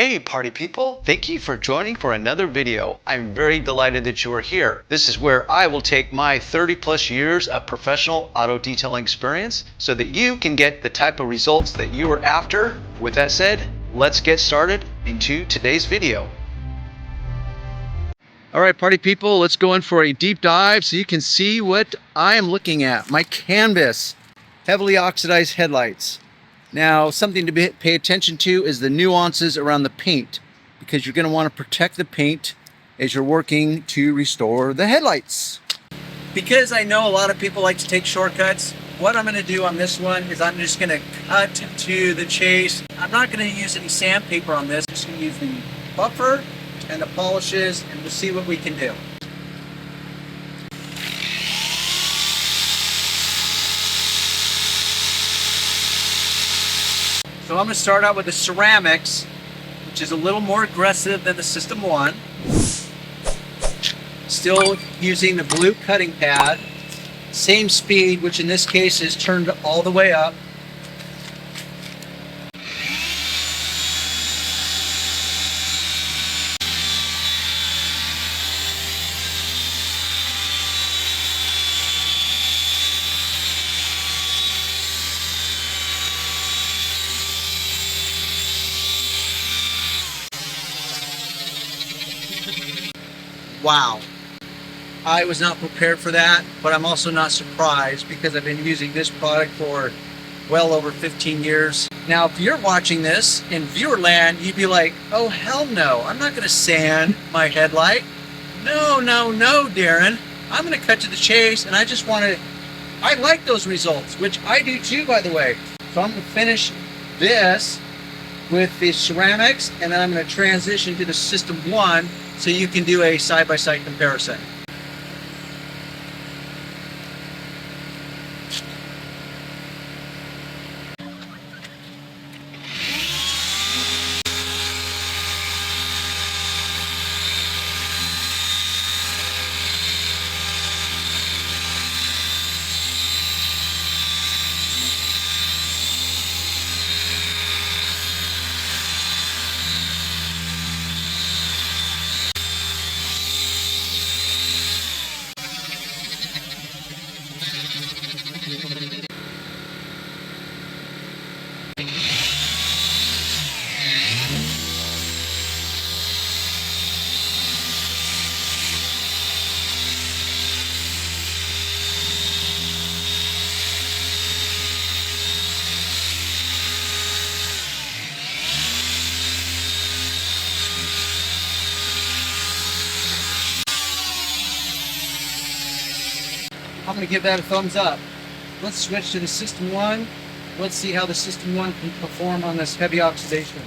Hey party people, thank you for joining for another video. I'm very delighted that you are here. This is where I will take my 30 plus years of professional auto detailing experience so that you can get the type of results that you are after. With that said, let's get started into today's video. All right, party people, let's go in for a deep dive so you can see what I am looking at. My canvas, heavily oxidized headlights. Now, something to pay attention to is the nuances around the paint, because you're going to want to protect the paint as you're working to restore the headlights. Because I know a lot of people like to take shortcuts, what I'm going to do on this one is I'm just going to cut to the chase. I'm not going to use any sandpaper on this. I'm just going to use the buffer and the polishes, and we'll see what we can do. So I'm going to start out with the ceramics, which is a little more aggressive than the System 1. Still using the blue cutting pad. Same speed, which in this case is turned all the way up. Wow, I was not prepared for that, but I'm also not surprised because I've been using this product for well over 15 years. Now, if you're watching this in viewer land, you'd be like, oh, hell no, I'm not going to sand my headlight. No, Darren. I'm going to cut to the chase, and I just want to, I like those results, which I do too, by the way. So I'm going to finish this with the ceramics, and then I'm going to transition to the System 1 so you can do a side-by-side comparison. I'm going to give that a thumbs up. Let's switch to the System 1. Let's see how the System 1 can perform on this heavy oxidation.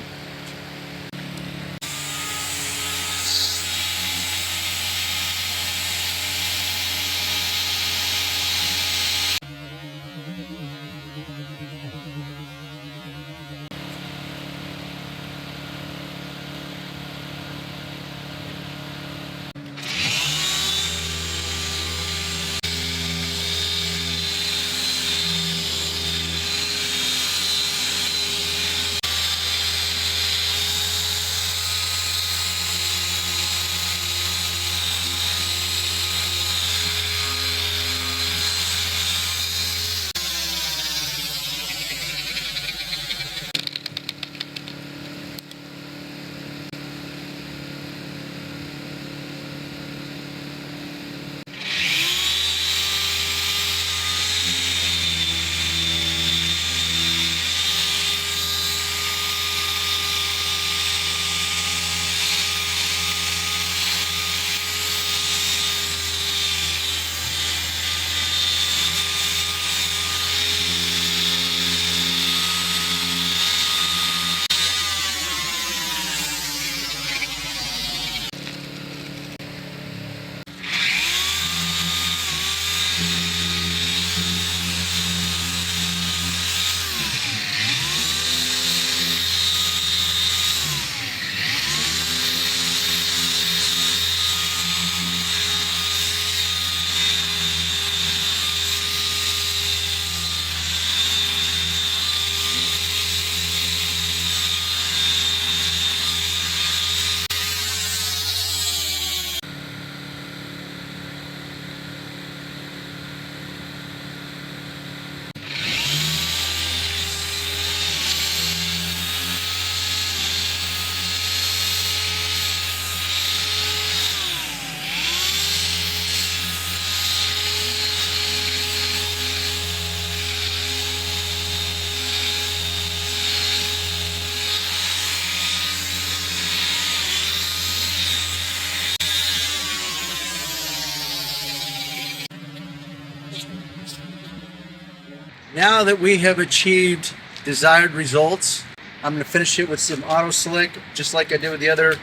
Now that we have achieved desired results, I'm going to finish it with some auto slick, just like I did with the other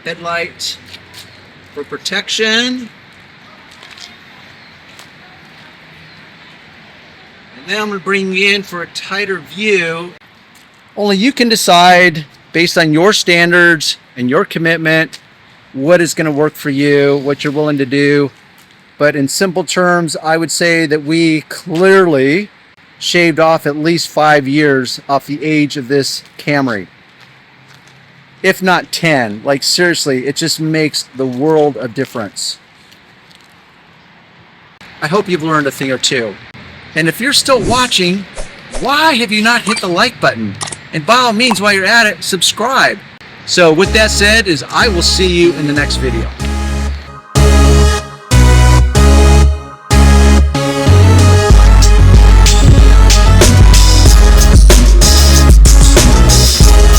headlight for protection. And then I'm going to bring you in for a tighter view. Only you can decide, based on your standards and your commitment, what is going to work for you, what you're willing to do. But in simple terms, I would say that we clearly shaved off at least 5 years off the age of this Camry. If not 10. Like seriously, it just makes the world of difference. I hope you've learned a thing or two. And if you're still watching, why have you not hit the like button? And by all means, while you're at it, subscribe. So with that said, I will see you in the next video.